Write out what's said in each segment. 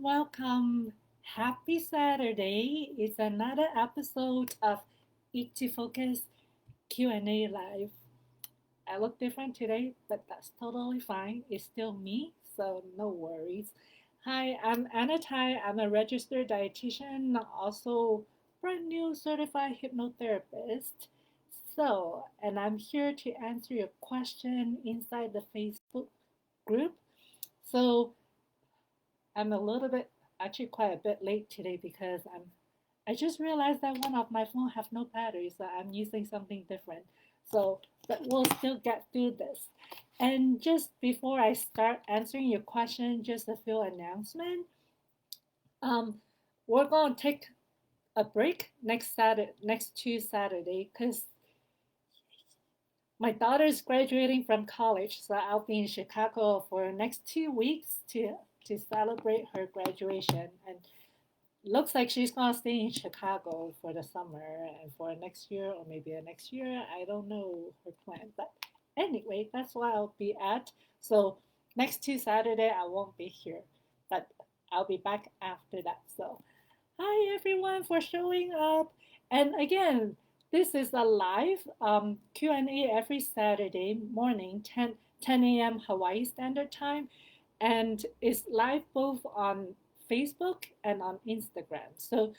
welcome. Happy Saturday. It's another episode of Eat to Focus Q&A Live. I look different today, but that's totally fine. It's still me, so no worries. Hi, I'm Anna Tai. I'm a registered dietitian, also brand new certified hypnotherapist. And I'm here to answer your question inside the Facebook group. So, I'm a little bit, actually quite a bit late today because I just realized that one of my phone have no battery, so I'm using something different. So, but we'll still get through this. And just before I start answering your question, just a few announcements. Um, we're gonna take a break next two Saturday, because my daughter is graduating from college, so I'll be in Chicago for the next 2 weeks to celebrate her graduation. And looks like she's gonna stay in Chicago for the summer and for next year or maybe the next year. I don't know her plan, but anyway, that's where I'll be at. So next two Saturday I won't be here, but I'll be back after that. So hi everyone for showing up. And again, this is a live Q&A every Saturday morning, 10 a.m. Hawaii Standard Time. And it's live both on Facebook and on Instagram. So,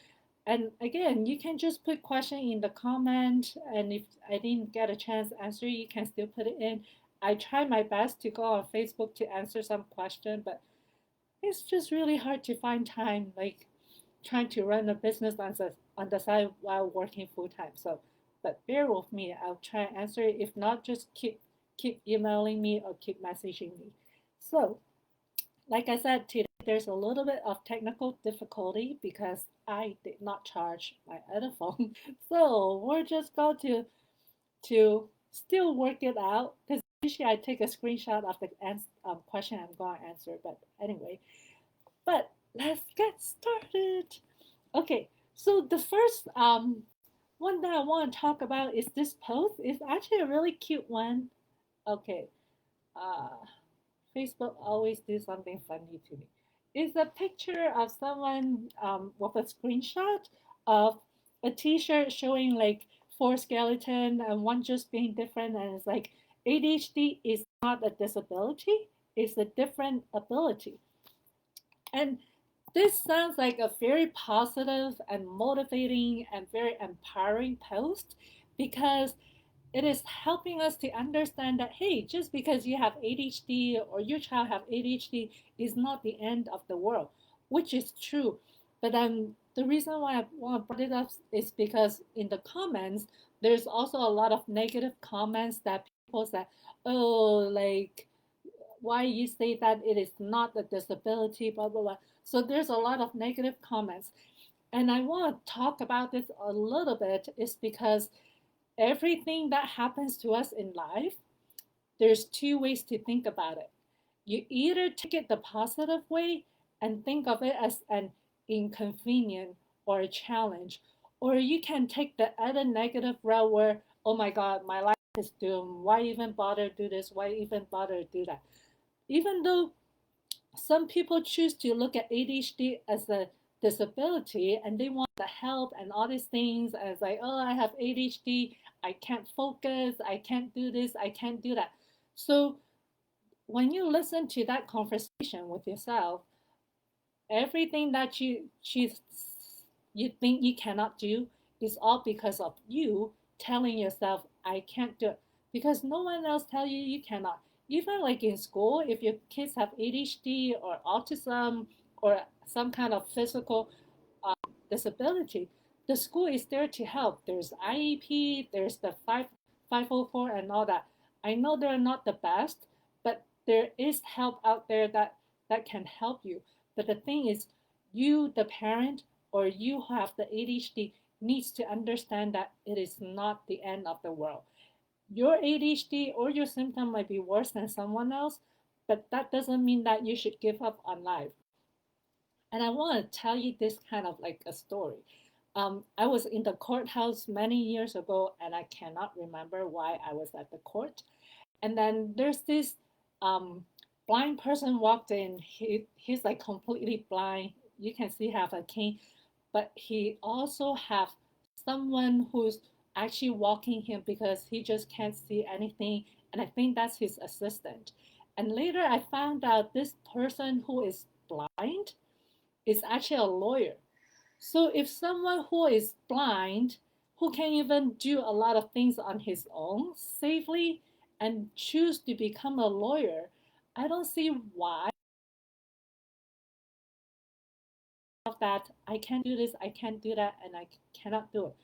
and again, you can just put question in the comment, and if I didn't get a chance to answer, you can still put it in. I try my best to go on Facebook to answer some question, but it's just really hard to find time, like trying to run a business on the side while working full time. So, but bear with me. I'll try and answer it. If not, just keep emailing me or keep messaging me. So, like I said, today there's a little bit of technical difficulty because I did not charge my other phone. So we're just going to still work it out, because usually I take a screenshot of the question I'm going to answer. But anyway, but let's get started. Okay, so the first one that I want to talk about is this post. It's actually a really cute one. Okay, uh, Facebook always do something funny to me. It's a picture of someone with a screenshot of a T-shirt showing like four skeleton and one just being different, and it's like ADHD is not a disability; it's a different ability. And this sounds like a very positive and motivating and very empowering post, because it is helping us to understand that, hey, just because you have ADHD or your child have ADHD is not the end of the world, which is true. But the reason why I want to bring it up is because in the comments there's also a lot of negative comments that people say, oh, like, why you say that it is not a disability, blah blah blah. So there's a lot of negative comments, and I want to talk about this a little bit is because everything that happens to us in life, there's two ways to think about it. You either take it the positive way and think of it as an inconvenience or a challenge, or you can take the other negative route where, oh my God, my life is doomed. Why even bother do this? Why even bother do that? Even though some people choose to look at ADHD as a disability and they want the help and all these things as like, oh, I have ADHD, I can't focus, I can't do this, I can't do that. So when you listen to that conversation with yourself, everything that you think you cannot do is all because of you telling yourself, I can't do it, because no one else tell you you cannot. Even like in school, if your kids have ADHD or autism or some kind of physical disability, the school is there to help. There's IEP, there's the 504 and all that. I know they're not the best, but there is help out there that can help you. But the thing is, you, the parent, or you who have the ADHD, needs to understand that it is not the end of the world. Your ADHD or your symptom might be worse than someone else, but that doesn't mean that you should give up on life. And I want to tell you this kind of like a story. I was in the courthouse many years ago, and I cannot remember why I was at the court. And then there's this um, blind person walked in. He's like completely blind. You can see have a cane, but he also have someone who's actually walking him because he just can't see anything. And I think that's his assistant. And later I found out this person who is blind is actually a lawyer. So if someone who is blind, who can even do a lot of things on his own safely and choose to become a lawyer, I don't see why that I can't do this, I can't do that, and I cannot do it.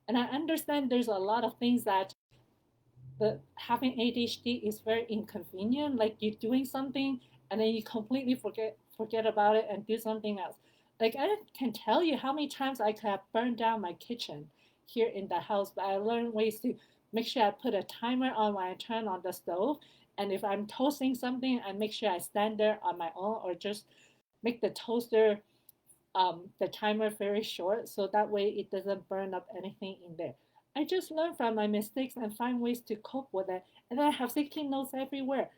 And I understand there's a lot of things that the having ADHD is very inconvenient. Like you're doing something and then you completely forget about it and do something else. Like I can tell you how many times I could have burned down my kitchen here in the house, but I learned ways to make sure I put a timer on when I turn on the stove. And if I'm toasting something, I make sure I stand there on my own or just make the toaster the timer very short so that way it doesn't burn up anything in there. I just learn from my mistakes and find ways to cope with it. And I have sticky notes everywhere.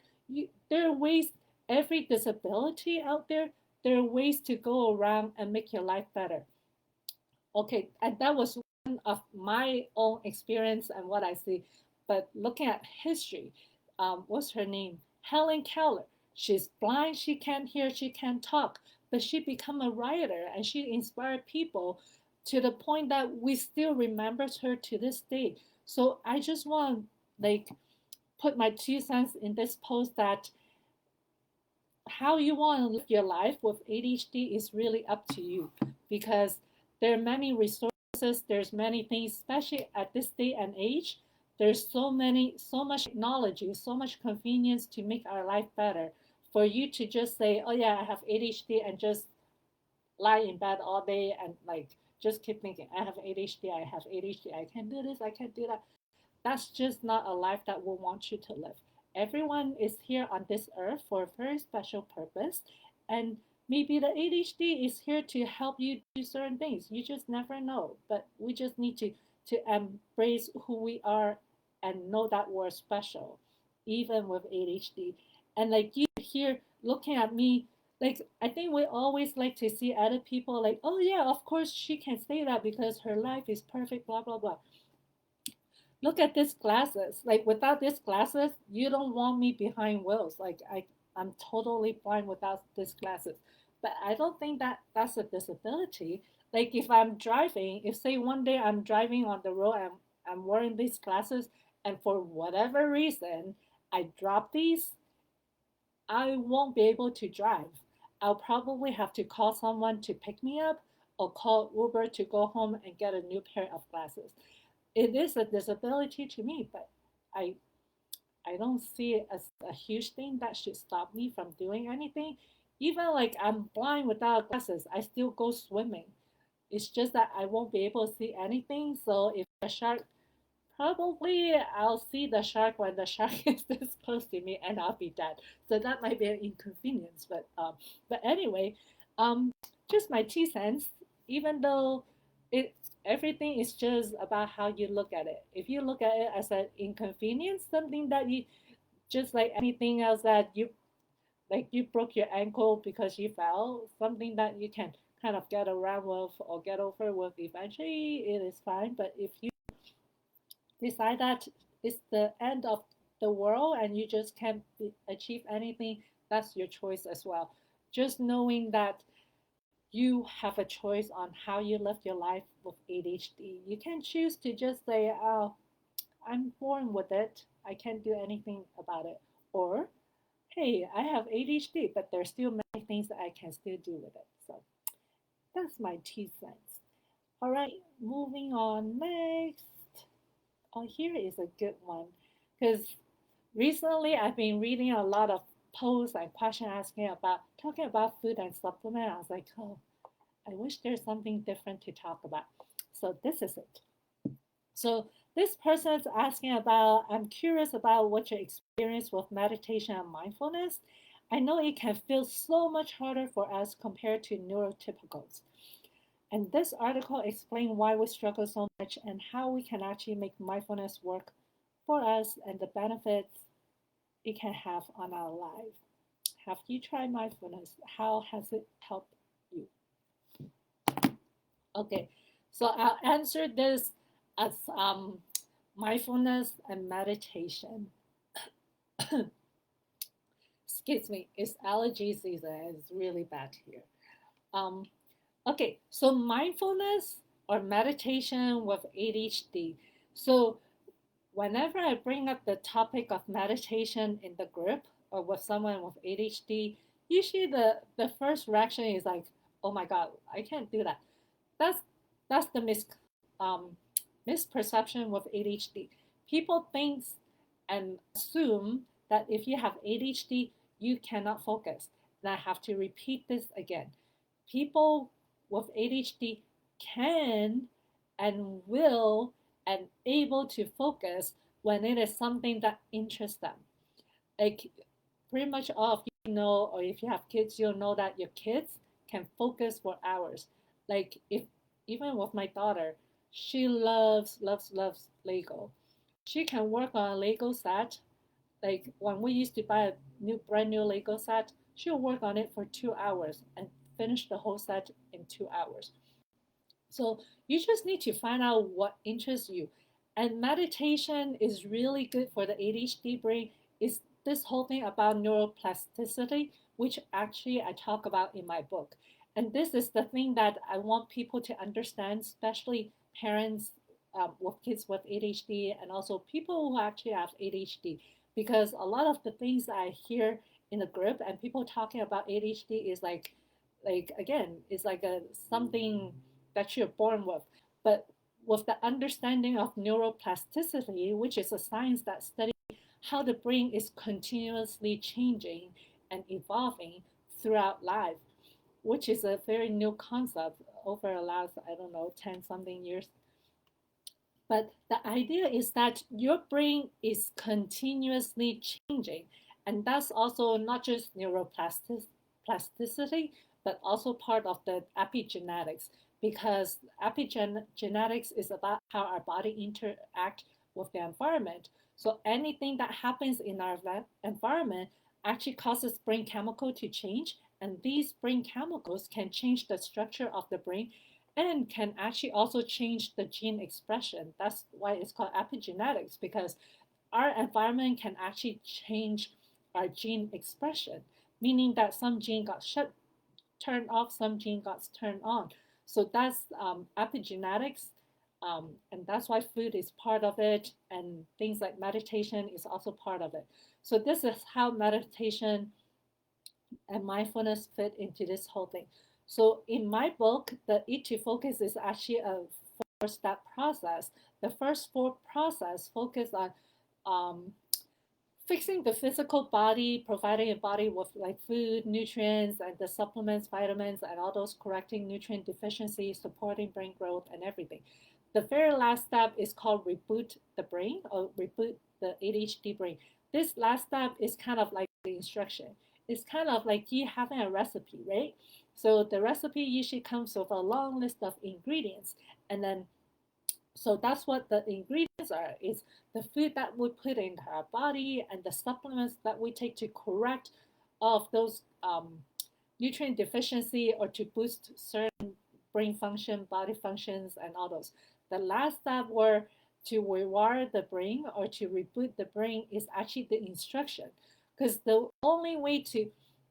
There are ways, every disability out there, there are ways to go around and make your life better. Okay, and that was one of my own experience and what I see. But looking at history, what's her name? Helen Keller. She's blind, she can't hear, she can't talk, but she became a writer and she inspired people to the point that we still remember her to this day. So I just want to like put my 2 cents in this post that how you want to live your life with ADHD is really up to you because there are many resources, there's many things, especially at this day and age. There's so much technology, so much convenience to make our life better. For you to just say, oh yeah, I have ADHD and just lie in bed all day and like just keep thinking, I have ADHD, I have ADHD, I can do this, I can do that. That's just not a life that we want you to live. Everyone is here on this earth for a very special purpose, and maybe the ADHD is here to help you do certain things. You just never know, but we just need to embrace who we are and know that we're special, even with ADHD. And like you here looking at me, like I think we always like to see other people like, oh yeah, of course she can say that because her life is perfect, blah blah blah. Look at these glasses. Like without these glasses, you don't want me behind wheels. Like I'm totally blind without these glasses. But I don't think that that's a disability. Like if I'm driving, if say one day I'm driving on the road and I'm wearing these glasses and for whatever reason I drop these, I won't be able to drive. I'll probably have to call someone to pick me up or call Uber to go home and get a new pair of glasses. It is a disability to me, but I I don't see it as a huge thing that should stop me from doing anything. Even like I'm blind without glasses, I still go swimming. It's just that I won't be able to see anything. So if a shark, probably I'll see the shark when the shark is this close to me and I'll be dead. So that might be an inconvenience. But anyway, um, just my 2 cents. Even though it everything is just about how you look at it. If you look at it as an inconvenience, something that you just like anything else that you broke your ankle because you fell, something that you can kind of get around with or get over with eventually, it is fine. But if you decide that it's the end of the world and you just can't achieve anything, that's your choice as well. Just knowing that you have a choice on how you live your life with ADHD. You can choose to just say, oh, I'm born with it. I can't do anything about it. Or, hey, I have ADHD, but there's still many things that I can still do with it. So that's my 2 cents. All right, moving on next. Oh, here is a good one. Because recently I've been reading a lot of posts and questions asking about talking about food and supplement. I was like, oh, I wish there's something different to talk about. So this is it. So this person is asking about, I'm curious about what your experience with meditation and mindfulness. I know it can feel so much harder for us compared to neurotypicals. And this article explains why we struggle so much and how we can actually make mindfulness work for us and the benefits it can have on our life. Have you tried mindfulness? How has it helped you? Okay, so I'll answer this as mindfulness and meditation. Excuse me, it's allergy season. It's really bad here. Um, okay, so mindfulness or meditation with ADHD. So whenever I bring up the topic of meditation in the group or with someone with ADHD, usually the first reaction is like, "Oh my God, I can't do that." That's that's the um, misperception with ADHD. People think and assume that if you have ADHD, you cannot focus. And I have to repeat this again. People with ADHD can and will and able to focus when it is something that interests them. Like pretty much all of you know, or if you have kids, you'll know that your kids can focus for hours. Like if even with my daughter, she loves Lego. She can work on a Lego set. Like when we used to buy a brand new Lego set, she'll work on it for 2 hours and finish the whole set in 2 hours. So you just need to find out what interests you. And meditation is really good for the ADHD brain. Is this whole thing about neuroplasticity, which actually I talk about in my book. And this is the thing that I want people to understand, especially parents with kids with ADHD and also people who actually have ADHD. Because a lot of the things I hear in the group and people talking about ADHD is like again, it's like a something that you're born with. But with the understanding of neuroplasticity, which is a science that studies how the brain is continuously changing and evolving throughout life, which is a very new concept over the last, I don't know, 10 something years. But the idea is that your brain is continuously changing. And that's also not just neuroplasticity, but also part of the epigenetics, because epigenetics is about how our body interact with the environment. So anything that happens in our environment actually causes brain chemical to change, and these brain chemicals can change the structure of the brain and can actually also change the gene expression. That's why it's called epigenetics, because our environment can actually change our gene expression, meaning that some gene got turned off, some gene got turned on. So that's epigenetics. And that's why food is part of it, and things like meditation is also part of it. So this is how meditation and mindfulness fit into this whole thing. So in my book, the Eat to Focus is actually a four-step process. The first four process focus on um, fixing the physical body, providing a body with like food, nutrients, and the supplements, vitamins, and all those correcting nutrient deficiencies, supporting brain growth, and everything. The very last step is called reboot the brain or reboot the ADHD brain. This last step is kind of like the instruction. It's kind of like you having a recipe, right? So the recipe usually comes with a long list of ingredients, and then so that's what the ingredients are. Is the food that we put into our body and the supplements that we take to correct all of those nutrient deficiency or to boost certain brain function, body functions, and all those. The last step were to rewire the brain or to reboot the brain is actually the instruction, because the only way to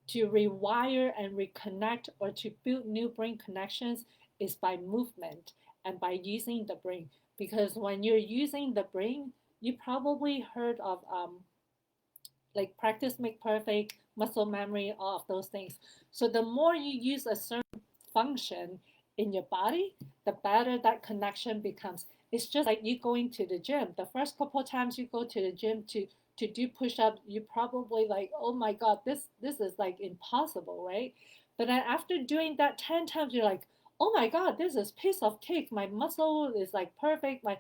rewire and reconnect or to build new brain connections is by movement and by using the brain. Because when you're using the brain, you probably heard of like practice make perfect, muscle memory, all of those things. So the more you use a certain function in your body, the better that connection becomes. It's just like you going to the gym. The first couple of times you go to the gym to do push-ups, you probably like, oh my God, this is like impossible, right? But then after doing that 10 times, you're like, oh my God, this is piece of cake. My muscle is like perfect. My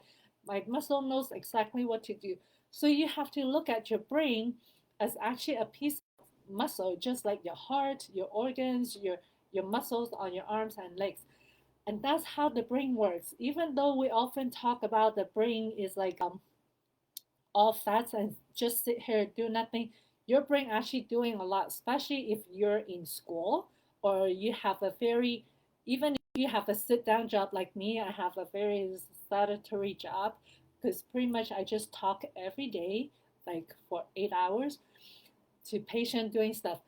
muscle knows exactly what to do. So you have to look at your brain as actually a piece of muscle, just like your heart, your organs, your muscles on your arms and legs. And that's how the brain works. Even though we often talk about the brain is like all fats and just sit here do nothing, your brain actually doing a lot, especially if you're in school or you have a very, even if you have a sit down job like me, I have a very sedentary job because pretty much I just talk every day, like for 8 hours to patient doing stuff.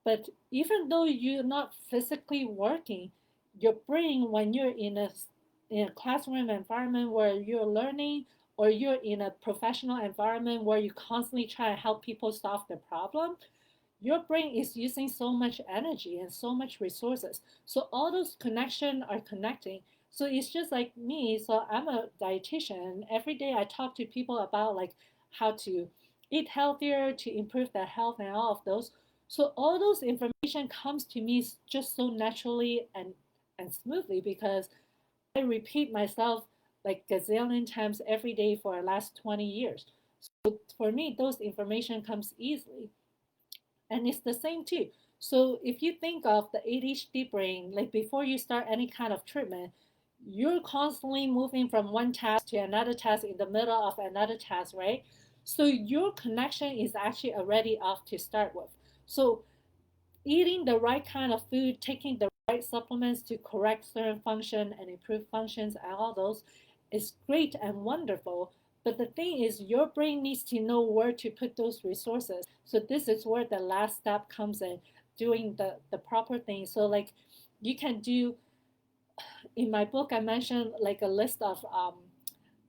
But even though you're not physically working, your brain, when you're in a classroom environment where you're learning, or you're in a professional environment where you constantly try to help people solve the problem, your brain is using so much energy and so much resources. So all those connections are connecting. So it's just like me. So I'm a dietitian. Every day I talk to people about like how to eat healthier, to improve their health and all of those. So all those information comes to me just so naturally and smoothly because I repeat myself like gazillion times every day for the last 20 years. So for me, those information comes easily. And it's the same too. So if you think of the ADHD brain, like before you start any kind of treatment, you're constantly moving from one task to another task in the middle of another task, right? So your connection is actually already off to start with. So eating the right kind of food, taking the right supplements to correct certain function and improve functions and all those is great and wonderful. But the thing is, your brain needs to know where to put those resources. So this is where the last step comes in, doing the proper thing. So like you can do in my book, I mentioned like a list of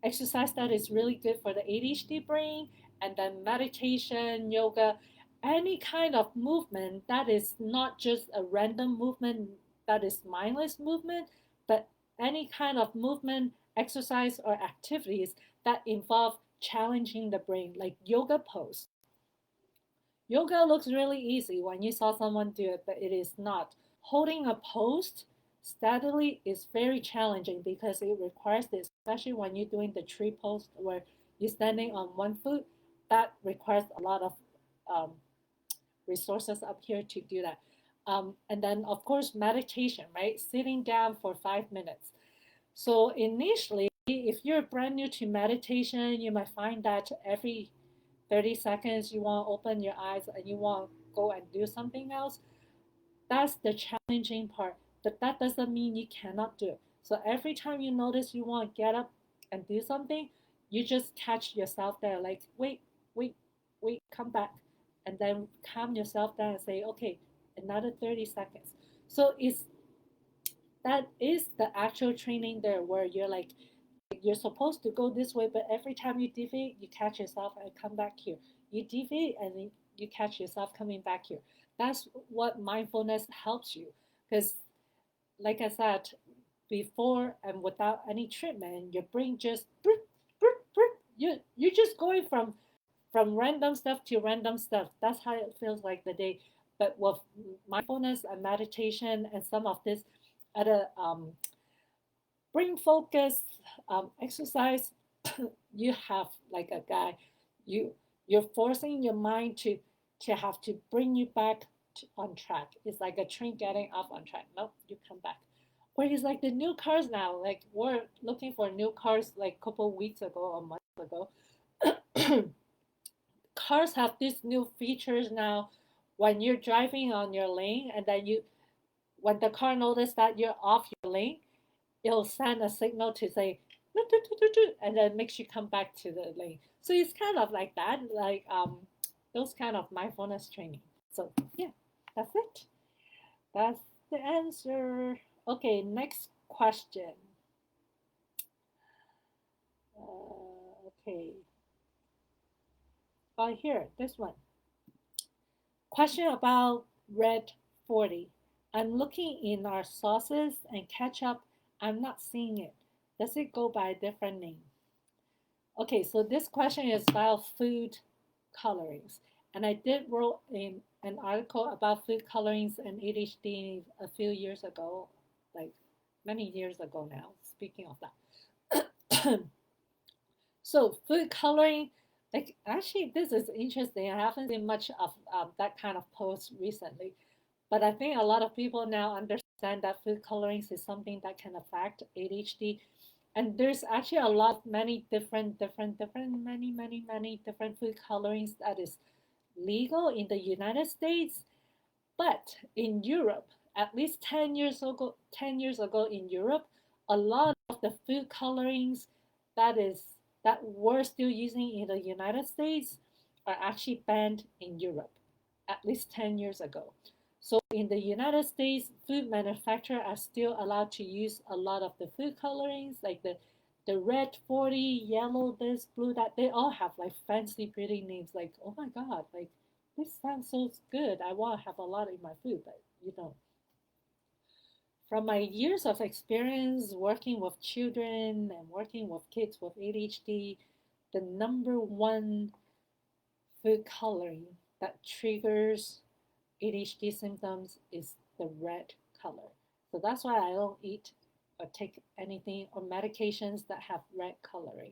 exercise that is really good for the ADHD brain, and then meditation, yoga, any kind of movement that is not just a random movement that is mindless movement, but any kind of movement, exercise, or activities that involve challenging the brain, like yoga pose. Yoga looks really easy when you saw someone do it, but it is not. Holding a pose steadily is very challenging because it requires this, especially when you're doing the tree pose where you're standing on one foot. That requires a lot of um, resources up here to do that. And then, of course, meditation, right? Sitting down for 5 minutes. So initially, if you're brand new to meditation, you might find that every 30 seconds you want to open your eyes and you want to go and do something else. That's the challenging part, but that doesn't mean you cannot do it. So every time you notice you want to get up and do something, you just catch yourself there, like, wait, wait, wait, come back. And then calm yourself down and say, okay, another 30 seconds. So it's that is the actual training there where you're like, you're supposed to go this way, but every time you deviate, you catch yourself and come back here. You deviate and then you catch yourself coming back here. That's what mindfulness helps you. Because, like I said, before and without any treatment, your brain just you're just going from random stuff to random stuff. That's how it feels like the day. But with mindfulness and meditation and some of this other brain focus exercise, you have like a guy, you you're forcing your mind to have to bring you back on track. It's like a train getting off on track. Nope, you come back. Where it's like the new cars now, like we're looking for new cars like a couple weeks ago or months ago. Cars have these new features now. When you're driving on your lane and then you when the car notices that you're off your lane, it'll send a signal to say and then makes you come back to the lane. So it's kind of like that, like those kind of mindfulness training. So yeah, that's it. That's the answer. Okay, next question. Okay, here, this one. Question about red 40. I'm looking in our sauces and ketchup. I'm not seeing it. Does it go by a different name? Okay, so this question is about food colorings. And I did wrote an article about food colorings and ADHD a few years ago, like many years ago now, speaking of that. So food coloring, like actually this is interesting. I haven't seen much of that kind of post recently, but I think a lot of people now understand that food colorings is something that can affect ADHD. And there's actually a lot, many different, many different food colorings that is legal in the United States, but in Europe, at least 10 years ago in Europe, a lot of the food colorings that is that we're still using in the United States are actually banned in Europe, at least 10 years ago. So in the United States, food manufacturers are still allowed to use a lot of the food colorings, like the red 40, yellow this, blue that. They all have like fancy pretty names. Like, oh my God, like this sounds so good. I want to have a lot in my food, but you know, from my years of experience working with children and working with kids with ADHD, the number one food coloring that triggers ADHD symptoms is the red color. So that's why I don't eat or take anything or medications that have red coloring.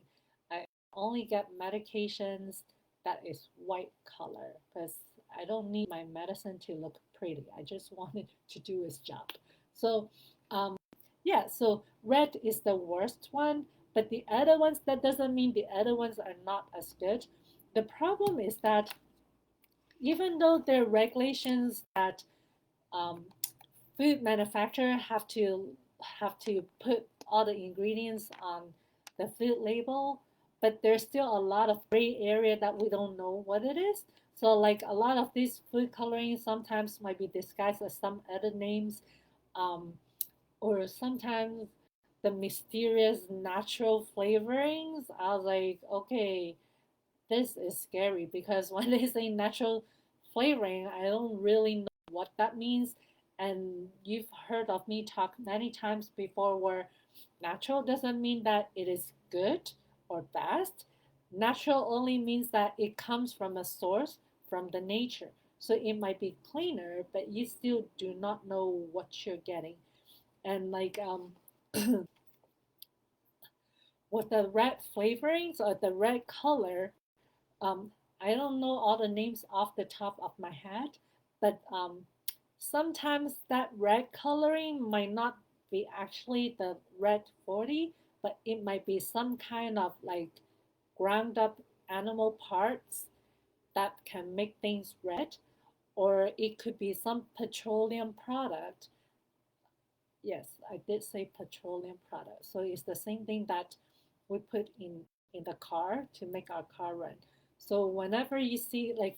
I only get medications that is white color because I don't need my medicine to look pretty. I just want it to do its job. So, um, yeah, so red is the worst one, but the other ones, that doesn't mean the other ones are not as good. The problem is that even though there are regulations that um, food manufacturers have to put all the ingredients on the food label, but there's still a lot of gray area that we don't know what it is. So like a lot of these food coloring sometimes might be disguised as some other names, um, or sometimes the mysterious natural flavorings. I was like, okay, this is scary because when they say natural flavoring, I don't really know what that means. And you've heard of me talk many times before where natural doesn't mean that it is good or best. Natural only means that it comes from a source, from the nature. So it might be cleaner, but you still do not know what you're getting. And like with the red flavorings or the red color, um, I don't know all the names off the top of my head, but sometimes that red coloring might not be actually the red 40, but it might be some kind of like ground up animal parts that can make things red, or it could be some petroleum product. Yes, I did say petroleum product. So it's the same thing that we put in the car to make our car run. So whenever you see like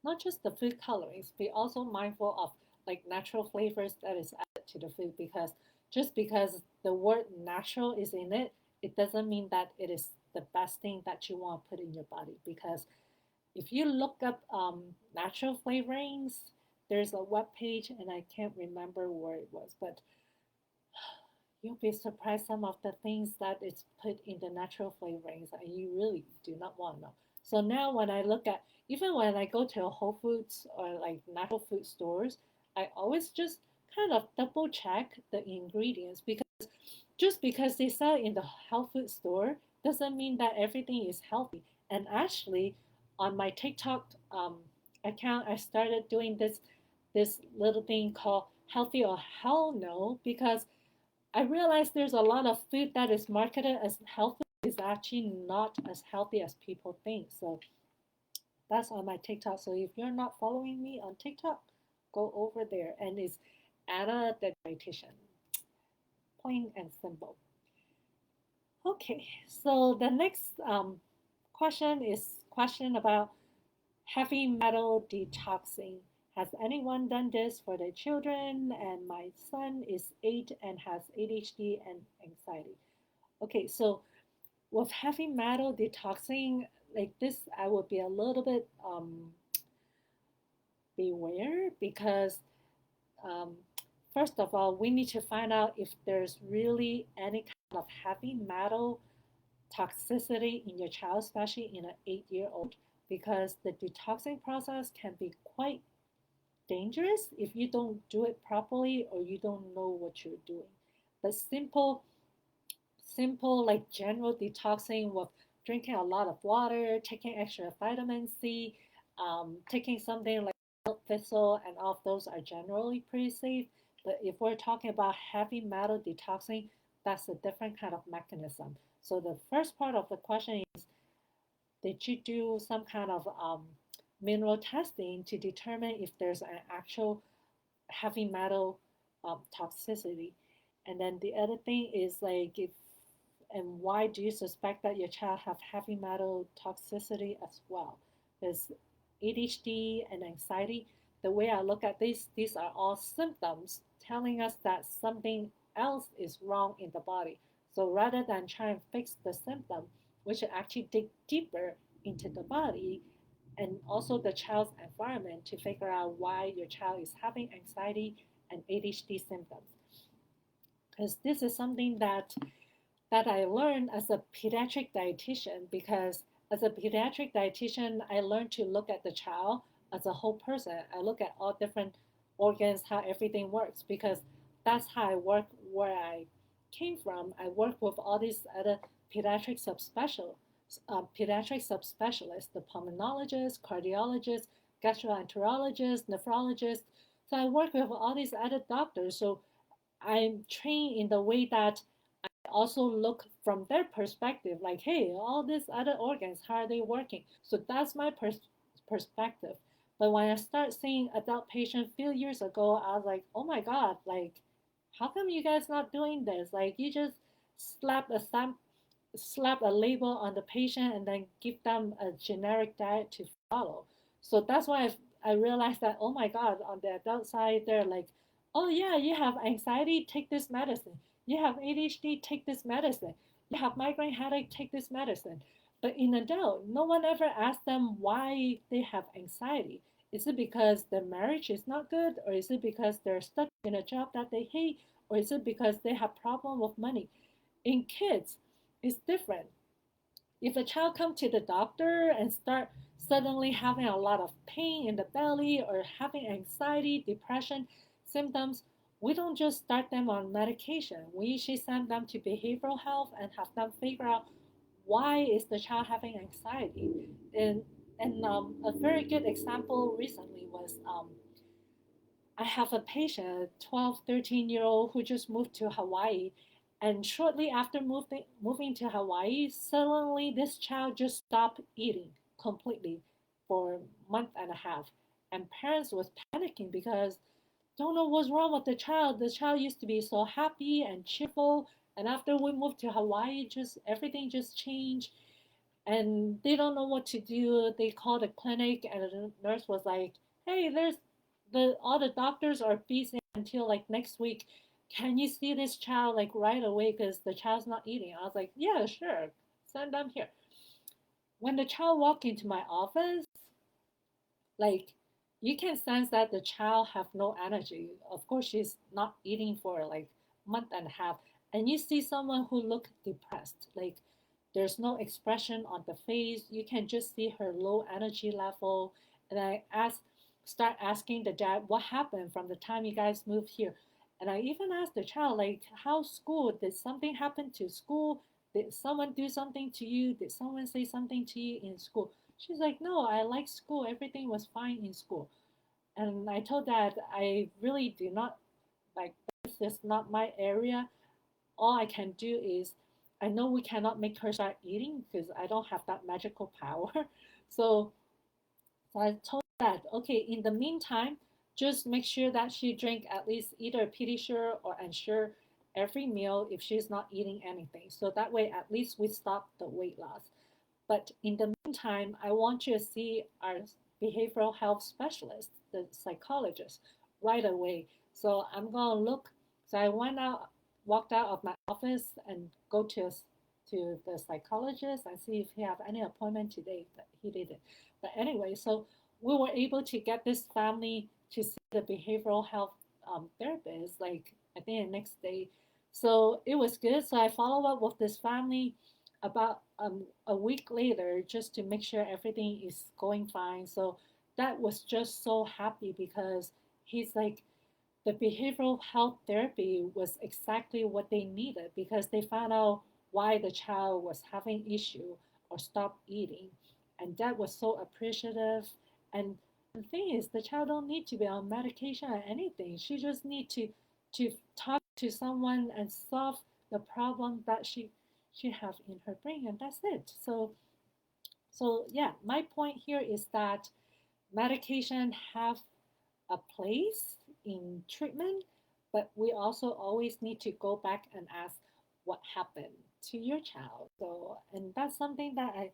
not just the food colorings, be also mindful of like natural flavors that is added to the food, because just because the word natural is in it, it doesn't mean that it is the best thing that you want to put in your body. Because if you look up natural flavorings, there's a web page and I can't remember where it was, but you'll be surprised some of the things that is put in the natural flavorings and you really do not want to know. So now when I look at, even when I go to a Whole Foods or like natural food stores, I always just kind of double check the ingredients, because just because they sell in the health food store doesn't mean that everything is healthy. And actually, on my TikTok account, I started doing this little thing called Healthy or Hell No, because I realize there's a lot of food that is marketed as healthy is actually not as healthy as people think. So that's on my TikTok. So if you're not following me on TikTok, go over there, and it's Anna the dietitian, plain and simple. Okay, so the next question is question about heavy metal detoxing. Has anyone done this for their children? And my son is 8 and has ADHD and anxiety. Okay, so with heavy metal detoxing, like this, I would be a little bit beware, because um, first of all, we need to find out if there's really any kind of heavy metal toxicity in your child, especially in an 8-year-old, because the detoxing process can be quite dangerous if you don't do it properly or you don't know what you're doing. But simple like general detoxing with drinking a lot of water, taking extra vitamin C, taking something like milk thistle, and all of those are generally pretty safe. But if we're talking about heavy metal detoxing, that's a different kind of mechanism. So the first part of the question is, did you do some kind of mineral testing to determine if there's an actual heavy metal toxicity. And then the other thing is like if and why do you suspect that your child have heavy metal toxicity as well? Because ADHD and anxiety, the way I look at this, these are all symptoms telling us that something else is wrong in the body. So rather than try and fix the symptom, we should actually dig deeper into the body and also the child's environment to figure out why your child is having anxiety and ADHD symptoms. Because this is something that I learned as a pediatric dietitian because as a pediatric dietitian, I learned to look at the child as a whole person. I look at all different organs, how everything works, because that's how I work where I came from. I work with all these other pediatric pediatric subspecialists, the pulmonologists, cardiologists, gastroenterologists, nephrologists. So I work with all these other doctors. So I'm trained in the way that also look from their perspective, like, hey, all these other organs, how are they working? So that's my perspective. But when I start seeing adult patients a few years ago, I was like, oh my God, like, how come you guys not doing this? Like, you just slap a slap a label on the patient and then give them a generic diet to follow. So that's why I realized that, oh my God, on the adult side, they're like, oh yeah, you have anxiety, take this medicine. You have ADHD, take this medicine. You have migraine headache, take this medicine. But in adult, no one ever asked them why they have anxiety. Is it because their marriage is not good? Or is it because they're stuck in a job that they hate? Or is it because they have problem with money? In kids, it's different. If a child come to the doctor and start suddenly having a lot of pain in the belly or having anxiety, depression symptoms, we don't just start them on medication. We usually send them to behavioral health and have them figure out why is the child having anxiety. And a very good example recently was I have a patient, a 12, 13-year old who just moved to Hawaii. And shortly after moving to Hawaii, suddenly this child just stopped eating completely for a month and a half. And parents was panicking because don't know what's wrong with the child. The child used to be so happy and cheerful. And after we moved to Hawaii, just everything just changed and they don't know what to do. They called the clinic, and the nurse was like, "Hey, there's the all the doctors are busy until like next week. Can you see this child like right away because the child's not eating?" I was like, "Yeah, sure, send them here." When the child walked into my office, like you can sense that the child have no energy. Of course, she's not eating for like a month and a half, and you see someone who look depressed, like there's no expression on the face. You can just see her low energy level. And start asking the dad what happened from the time you guys moved here. And I even asked the child, like, how's school? Did something happen to school? Did someone do something to you? Did someone say something to you in school? She's like, no, I like school. Everything was fine in school. And I told Dad, I really do not like this is not my area. All I can do is I know we cannot make her start eating because I don't have that magical power. So, so I told Dad, okay, in the meantime, just make sure that she drink at least either Pediasure or Ensure every meal if she's not eating anything. So that way, at least we stop the weight loss. But in the meantime, I want you to see our behavioral health specialist, the psychologist, right away. So I'm gonna look. So I went out, walked out of my office, and go to the psychologist and see if he have any appointment today. But he didn't. But anyway, so we were able to get this family to see the behavioral health therapist. Like I think the next day. So it was good. So I follow up with this family about a week later just to make sure everything is going fine. So that was just so happy because he's like, the behavioral health therapy was exactly what they needed because they found out why the child was having issue or stopped eating. And that was so appreciative. And the thing is, the child don't need to be on medication or anything. She just need to talk to someone and solve the problem that she have in her brain, and that's it. So yeah, my point here is that medication have a place in treatment, but we also always need to go back and ask what happened to your child. So, and that's something that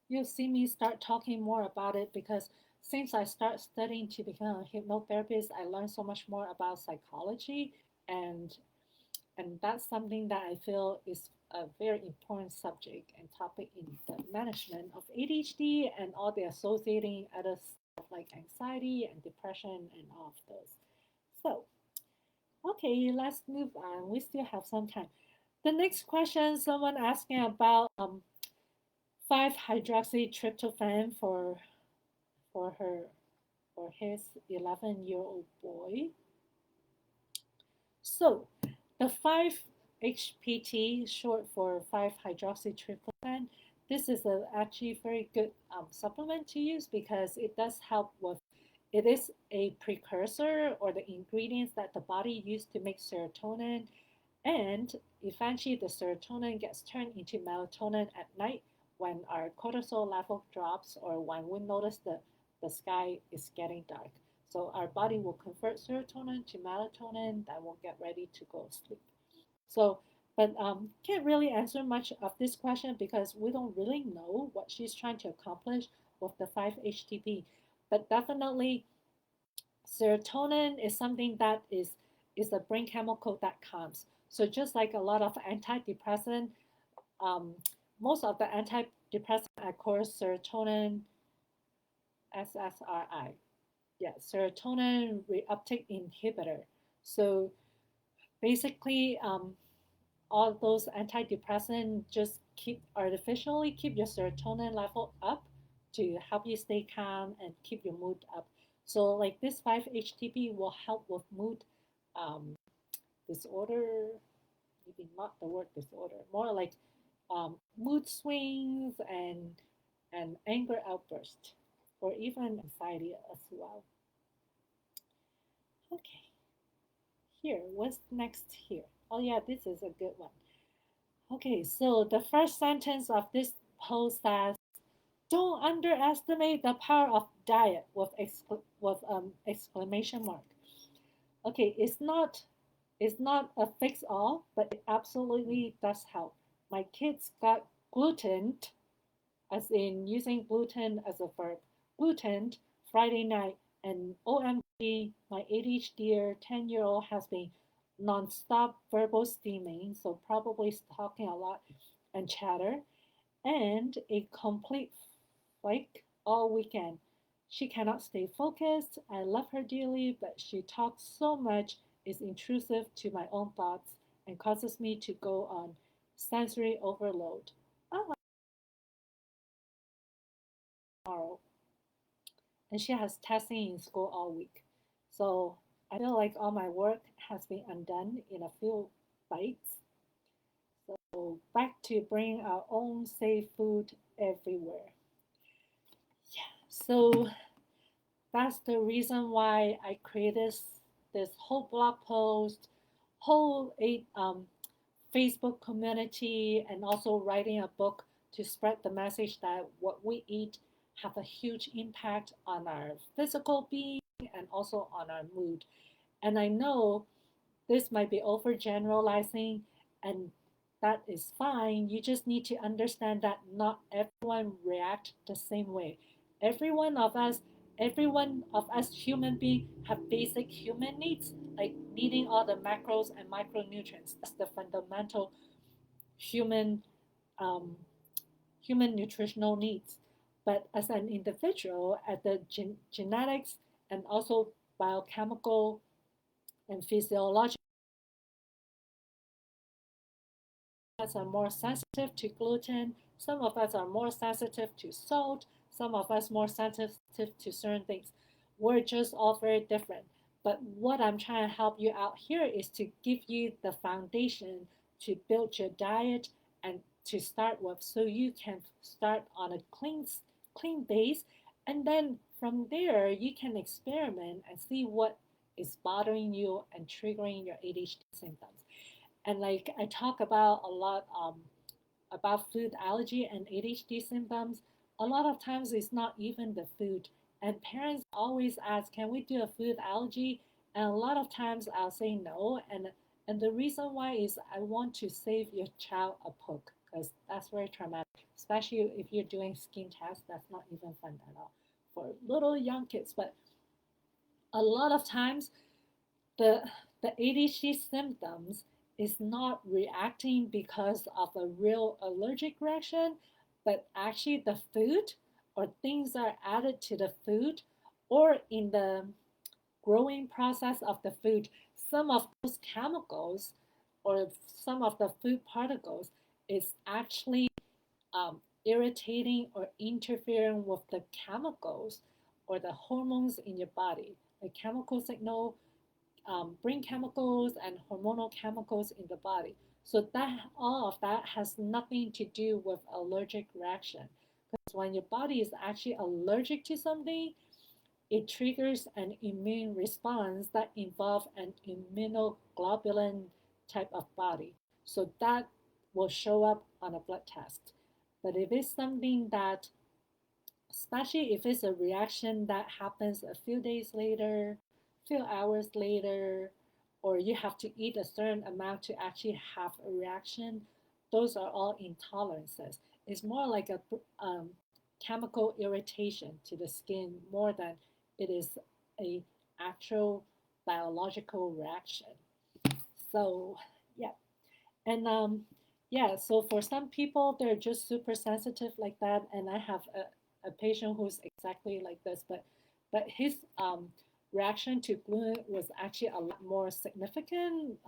you'll see me start talking more about it because since I start studying to become a hypnotherapist, I learned so much more about psychology, and that's something that I feel is a very important subject and topic in the management of ADHD and all the associating other stuff like anxiety and depression and all of those. So, okay, let's move on. We still have some time. The next question, someone asking about 5-hydroxytryptophan for her for his 11-year-old boy. So, the 5-HPT, short for 5-hydroxytryptophan, this is a actually very good supplement to use because it does help with. It is a precursor or the ingredients that the body used to make serotonin, and eventually the serotonin gets turned into melatonin at night when our cortisol level drops or when we notice the sky is getting dark. So our body will convert serotonin to melatonin that will get ready to go sleep. So, but can't really answer much of this question because we don't really know what she's trying to accomplish with the 5-HTP. But definitely, serotonin is something that is a brain chemical that calms. So just like a lot of antidepressant, um, most of the antidepressant are called serotonin SSRI. Yeah, serotonin reuptake inhibitor. So basically, all those antidepressants just keep artificially keep your serotonin level up to help you stay calm and keep your mood up. So like this 5-HTP will help with mood um, disorder, maybe not the word disorder, more like mood swings and anger outburst, or even anxiety as well. Okay, here, what's next here? Oh yeah, this is a good one. Okay, so the first sentence of this post says, "Don't underestimate the power of diet," with exclamation mark. Okay, it's not a fix all, but it absolutely does help. My kids got gluten, as in using gluten as a verb, gluten Friday night, and OMG, my ADHD 10-year-old has been nonstop verbal steaming, so probably talking a lot and chatter, and a complete flake all weekend. She cannot stay focused. I love her dearly, but she talks so much, is intrusive to my own thoughts, and causes me to go on sensory overload. Oh, tomorrow. And she has testing in school all week. So I feel like all my work has been undone in a few bites. So back to bring our own safe food everywhere. So that's the reason why I created this whole blog post, whole Facebook community, and also writing a book to spread the message that what we eat have a huge impact on our physical being and also on our mood. And I know this might be overgeneralizing, and that is fine. You just need to understand that not everyone react the same way. Every one of us, every one of us human beings have basic human needs, like needing all the macros and micronutrients. That's the fundamental human um, human nutritional needs. But as an individual, at the genetics and also biochemical and physiological, us are more sensitive to gluten, some of us are more sensitive to salt, some of us more sensitive to certain things. We're just all very different. But what I'm trying to help you out here is to give you the foundation to build your diet and to start with so you can start on a clean base, and then from there you can experiment and see what is bothering you and triggering your ADHD symptoms. And like I talk about a lot about food allergy and ADHD symptoms, a lot of times it's not even the food. And parents always ask, can we do a food allergy? And a lot of times I'll say no. And the reason why is I want to save your child a poke because that's very traumatic, especially if you're doing skin tests. That's not even fun at all for little young kids. But a lot of times the the ADHD symptoms is not reacting because of a real allergic reaction, but actually the food or things are added to the food or in the growing process of the food. Some of those chemicals or some of the food particles is actually irritating or interfering with the chemicals or the hormones in your body. The chemical signal brain chemicals and hormonal chemicals in the body. So that all of that has nothing to do with allergic reaction. Because when your body is actually allergic to something, it triggers an immune response that involves an immunoglobulin type of body. So that will show up on a blood test. But if it's something that, especially if it's a reaction that happens a few days later, few hours later, or you have to eat a certain amount to actually have a reaction, those are all intolerances. It's more like a chemical irritation to the skin more than it is a actual biological reaction. So yeah, and yeah, so for some people, they're just super sensitive like that. And I have a patient who's exactly like this, but his reaction to gluten was actually a lot more significant,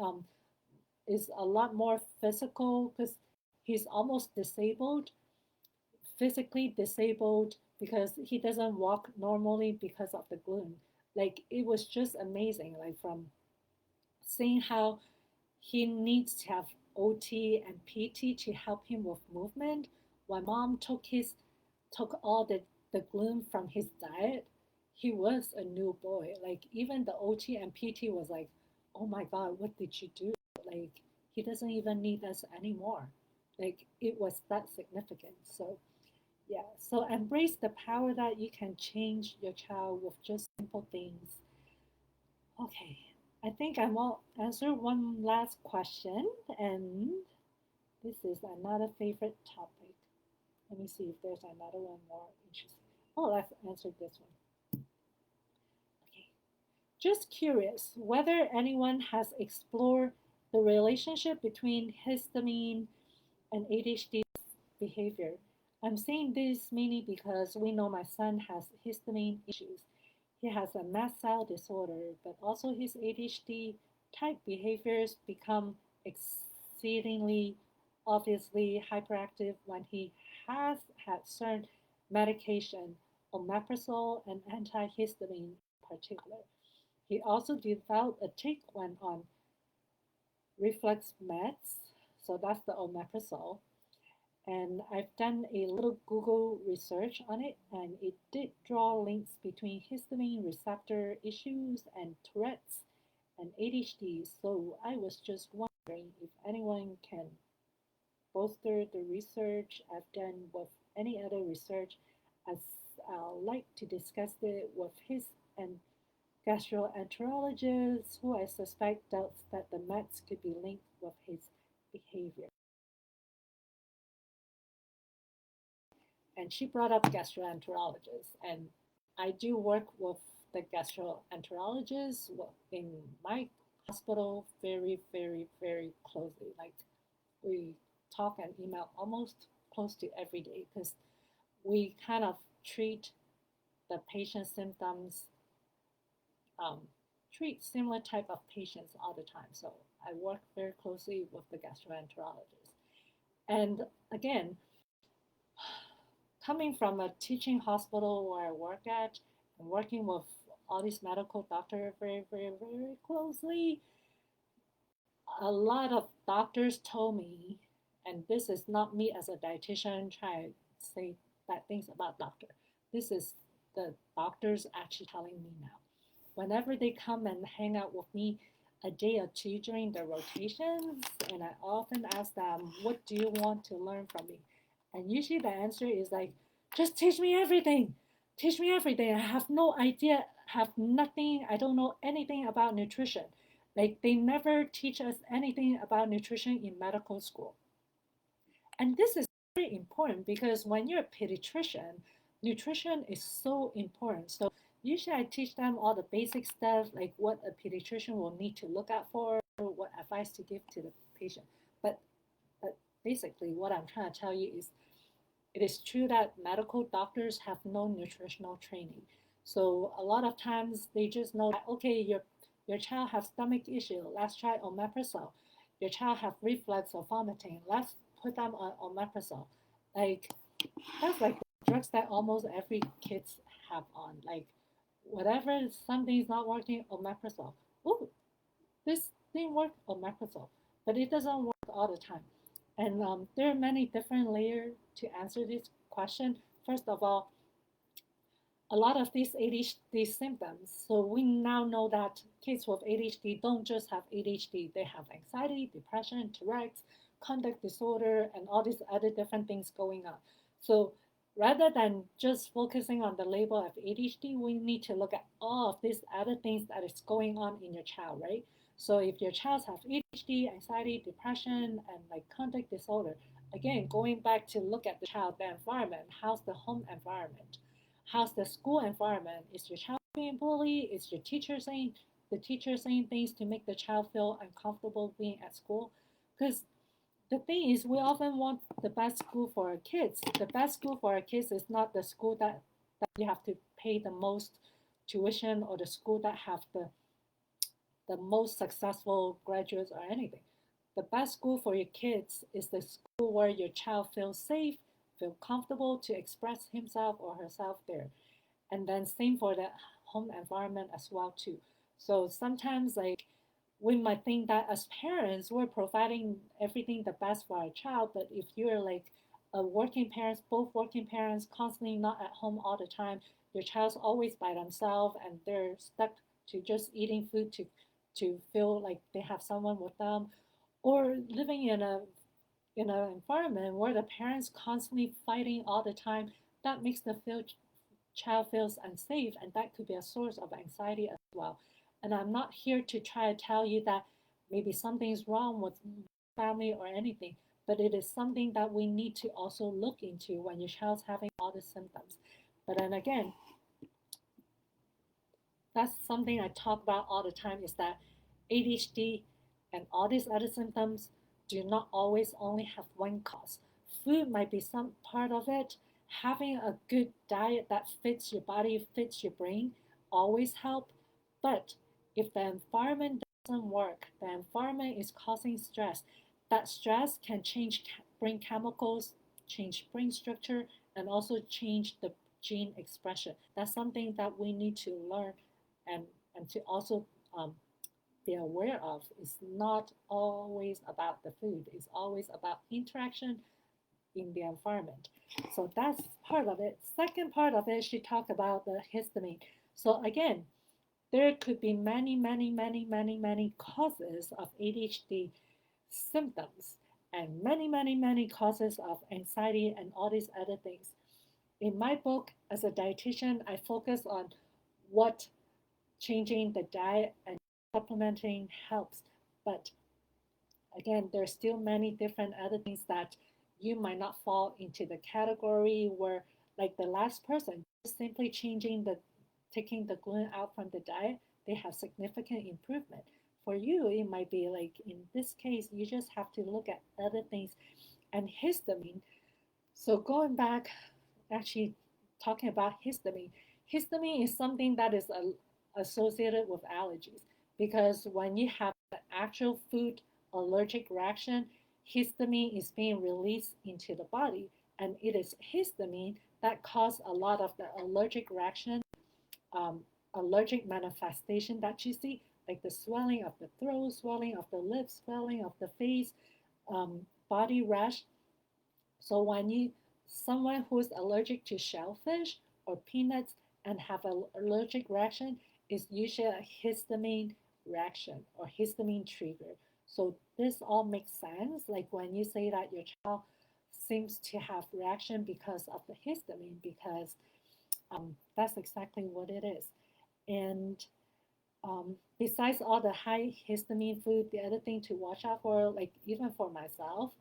is a lot more physical because he's almost disabled, physically disabled because he doesn't walk normally because of the gluten. Like it was just amazing, like from seeing how he needs to have OT and PT to help him with movement. When mom took all the gluten from his diet, he was a new boy. Like even the OT and PT was like, oh my God, what did you do? Like he doesn't even need us anymore. Like it was that significant. So yeah, so embrace the power that you can change your child with just simple things. Okay, I think I will answer one last question, and this is another favorite topic. Let me see if there's another one more interesting. Oh, let's answer this one. Okay, just curious whether anyone has explored the relationship between histamine and ADHD behavior. I'm saying this mainly because we know my son has histamine issues. He has a mast cell disorder, but also his ADHD type behaviors become exceedingly obviously hyperactive when he has had certain medication, omeprazole and antihistamine in particular. He also developed a tic when on reflex meds, so that's the omeprazole, and I've done a little Google research on it, and it did draw links between histamine receptor issues and Tourette's and ADHD. So I was just wondering if anyone can bolster the research I've done with any other research, as I'd like to discuss it with his and gastroenterologist, who I suspect doubts that the meds could be linked with his behavior. And she brought up gastroenterologists, and I do work with the gastroenterologist in my hospital very, very, very closely. Like we talk and email almost close to every day because we kind of treat the patient symptoms, um, treat similar type of patients all the time. So I work very closely with the gastroenterologist. And again, coming from a teaching hospital where I work at and working with all these medical doctors very, very, very closely, a lot of doctors told me, and this is not me as a dietitian trying to say bad things about doctor. This is the doctors actually telling me now. Whenever they come and hang out with me a day or two during the rotations, and I often ask them, what do you want to learn from me? And usually the answer is like, just teach me everything. teach me everything. I have no idea, have nothing, I don't know anything about nutrition. Like they never teach us anything about nutrition in medical school. And this is very important because when you're a pediatrician, nutrition is so important. So usually I teach them all the basic stuff, like what a pediatrician will need to look out for, what advice to give to the patient. But but basically what I'm trying to tell you is it is true that medical doctors have no nutritional training. So a lot of times they just know that okay, your child has stomach issue. Let's try omeprazole. Your child have reflux or vomiting. Let's put them on omeprazole. Like that's like the drugs that almost every kids have on. Like whatever something's not working, omeprazole. Oh, this thing work omeprazole, but it doesn't work all the time. And there are many different layers to answer this question. First of all, a lot of these ADHD symptoms. So we now know that kids with ADHD don't just have ADHD, they have anxiety, depression, Tourette's, conduct disorder, and all these other different things going on. So rather than just focusing on the label of ADHD, we need to look at all of these other things that is going on in your child, right? So if your child has ADHD, anxiety, depression, and like conduct disorder, again, going back to look at the child, the environment, how's the home environment? How's the school environment? Is your child being bullied? Is your teacher saying the teacher saying things to make the child feel uncomfortable being at school? Because the thing is, we often want the best school for our kids. The best school for our kids is not the school that you have to pay the most tuition or the school that have the most successful graduates or anything. The best school for your kids is the school where your child feels safe, feel comfortable to express himself or herself there. And then same for the home environment as well too. So sometimes like we might think that as parents we're providing everything the best for our child, but if you're like a working parents, both working parents, constantly not at home all the time, your child's always by themselves and they're stuck to just eating food to feel like they have someone with them, or living in an environment where the parents constantly fighting all the time, that makes the child feels unsafe, and that could be a source of anxiety as well. And I'm not here to try to tell you that maybe something's wrong with family or anything, but it is something that we need to also look into when your child's having all the symptoms. But then again, that's something I talk about all the time is that ADHD and all these other symptoms do not always only have one cause. Food might be some part of it. Having a good diet that fits your body, fits your brain, always help. But if the environment doesn't work, the environment is causing stress. That stress can change brain chemicals, change brain structure, and also change the gene expression. That's something that we need to learn and to also be aware of. It's not always about the food. It's always about interaction in the environment. So that's part of it. Second part of it, she talked about the histamine. So again, there could be many, many, many, many, many causes of ADHD symptoms and many, many, many causes of anxiety and all these other things. In my book, as a dietitian, I focus on what changing the diet and supplementing helps. But again, there's still many different other things that you might not fall into the category where, like the last person, just simply changing the taking the gluten out from the diet, they have significant improvement. For you, it might be like in this case, you just have to look at other things. And histamine. So going back, actually talking about histamine, histamine is something that is associated with allergies because when you have an actual food allergic reaction, histamine is being released into the body, and it is histamine that causes a lot of the allergic reaction, um, allergic manifestation that you see, like the swelling of the throat, swelling of the lips, swelling of the face, body rash. So when you someone who's allergic to shellfish or peanuts and have an allergic reaction is usually a histamine reaction or histamine trigger. So this all makes sense. Like when you say that your child seems to have reaction because of the histamine, because That's exactly what it is. And besides all the high histamine food, the other thing to watch out for, like even for myself,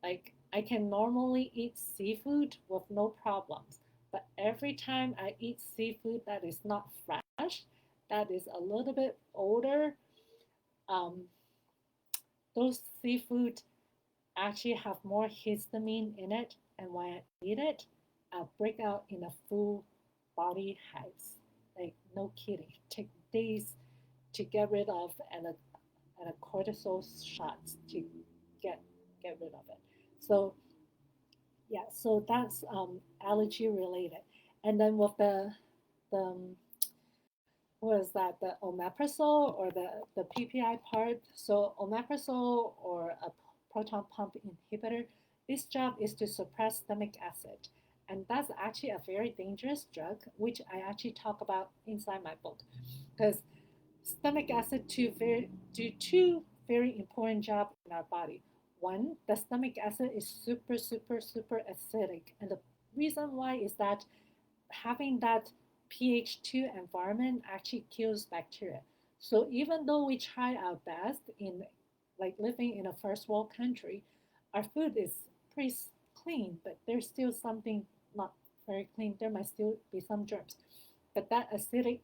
like I can normally eat seafood with no problems, but every time I eat seafood that is not fresh, that is a little bit older, um, those seafood actually have more histamine in it, and when I eat it, I break out in a full body hives. Like no kidding, take days to get rid of, and a cortisol shots to get get rid of it. So yeah, so that's allergy related. And then with the what is that, the omeprazole or the PPI part? So omeprazole or a proton pump inhibitor, this job is to suppress stomach acid. And that's actually a very dangerous drug, which I actually talk about inside my book. Because stomach acid do two very important jobs in our body. One, the stomach acid is super, super, super acidic. And the reason why is that having that pH 2 environment actually kills bacteria. So even though we try our best in like living in a first world country, our food is pretty clean, but there's still something not very clean. There might still be some germs. But that acidic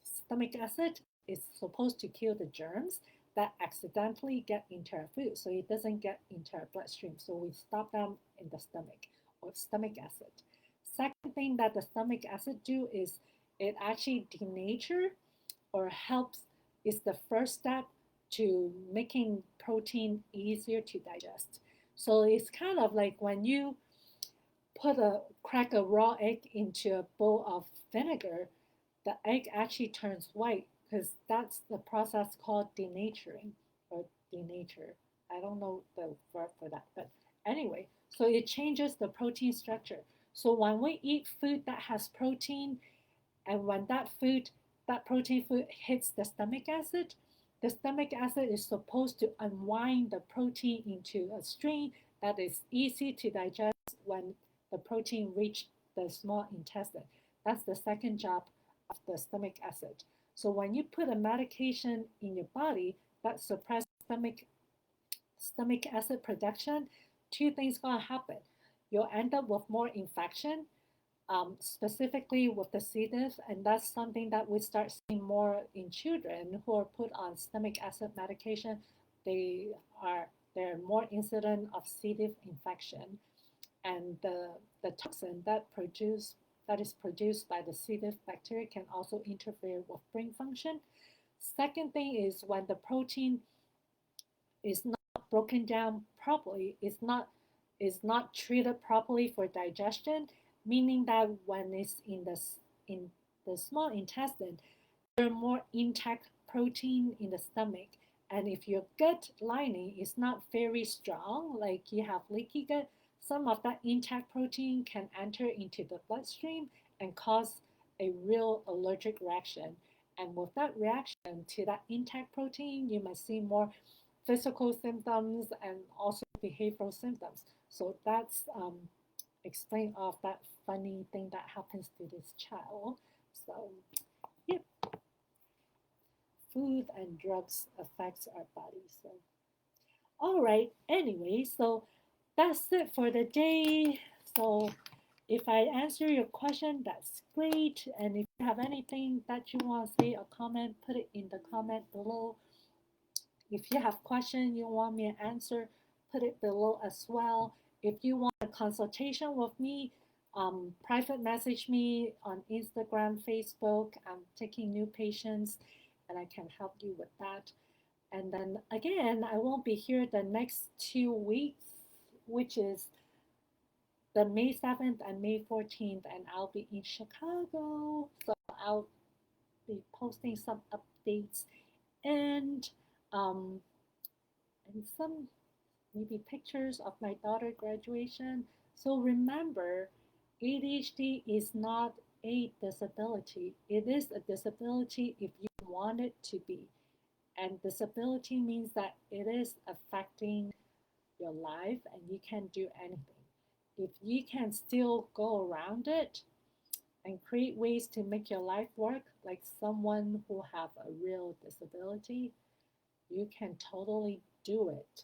stomach acid is supposed to kill the germs that accidentally get into our food, so it doesn't get into our bloodstream. So we stop them in the stomach or stomach acid. Second thing that the stomach acid do is it actually denature or helps is the first step to making protein easier to digest. So it's kind of like when you crack a raw egg into a bowl of vinegar, the egg actually turns white because that's the process called denaturing or denature. I don't know the word for that, but anyway, so it changes the protein structure. So when we eat food that has protein, and when that protein food hits the stomach acid is supposed to unwind the protein into a stream that is easy to digest when the protein reach the small intestine. That's the second job of the stomach acid. So when you put a medication in your body that suppresses stomach acid production, two things gonna happen. You'll end up with more infection, specifically with the C. diff, and that's something that we start seeing more in children who are put on stomach acid medication. They are there are more incident of C. diff infection, and the toxin that is produced by the C. diff bacteria can also interfere with brain function. Second thing is when the protein is not broken down properly, is not treated properly for digestion, meaning that when it's in the small intestine, there are more intact protein in the stomach. And if your gut lining is not very strong, like you have leaky gut, some of that intact protein can enter into the bloodstream and cause a real allergic reaction. And with that reaction to that intact protein, you might see more physical symptoms and also behavioral symptoms. So that's explain of that funny thing that happens to this child. So yeah, food and drugs affects our body. So all right. Anyway, so that's it for the day. So if I answer your question, that's great. And if you have anything that you want to say or comment, put it in the comment below. If you have questions you want me to answer, put it below as well. If you want a consultation with me, private message me on Instagram, Facebook. I'm taking new patients and I can help you with that. And then again, I won't be here the next 2 weeks, which is the May 7th and May 14th, and I'll be in Chicago. So I'll be posting some updates and um, and some maybe pictures of my daughter graduation. So remember, ADHD is not a disability. It is a disability if you want it to be. And disability means that it is affecting your life and you can't do anything. If you can still go around it, and create ways to make your life work like someone who have a real disability, you can totally do it.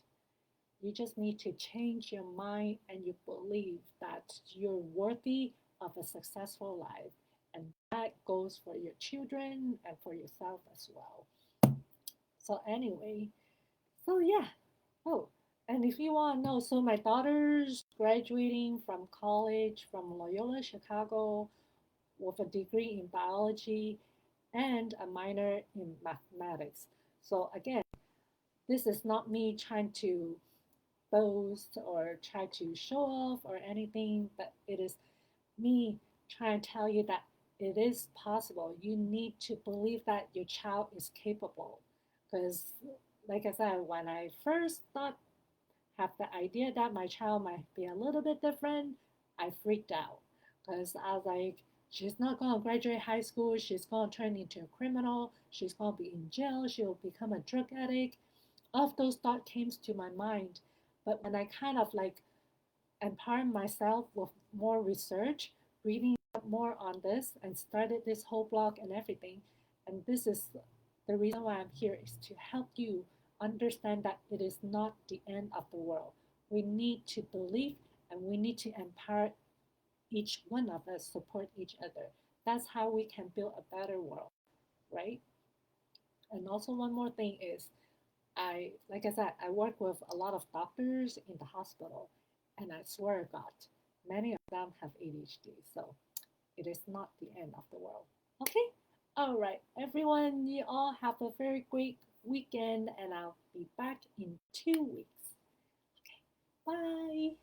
You just need to change your mind and you believe that you're worthy of a successful life. And that goes for your children and for yourself as well. So, anyway, so yeah. Oh, and if you want to know, so my daughter's graduating from college from Loyola Chicago with a degree in biology and a minor in mathematics. So, again, this is not me trying to boast or try to show off or anything, but it is me trying to tell you that it is possible. You need to believe that your child is capable. Because, like I said, when I first thought, have the idea that my child might be a little bit different, I freaked out. Because I was like, she's not going to graduate high school. She's going to turn into a criminal. She's going to be in jail. She'll become a drug addict. All of those thoughts came to my mind. But when I kind of like empowered myself with more research, reading up more on this, and started this whole blog and everything. And this is the reason why I'm here is to help you understand that it is not the end of the world. We need to believe and we need to empower each one of us, support each other. That's how we can build a better world, right? And also, one more thing is like I said, I work with a lot of doctors in the hospital, and I swear to God, many of them have ADHD. So it is not the end of the world. Okay? All right, everyone, you all have a very great weekend, and I'll be back in 2 weeks. Okay, bye.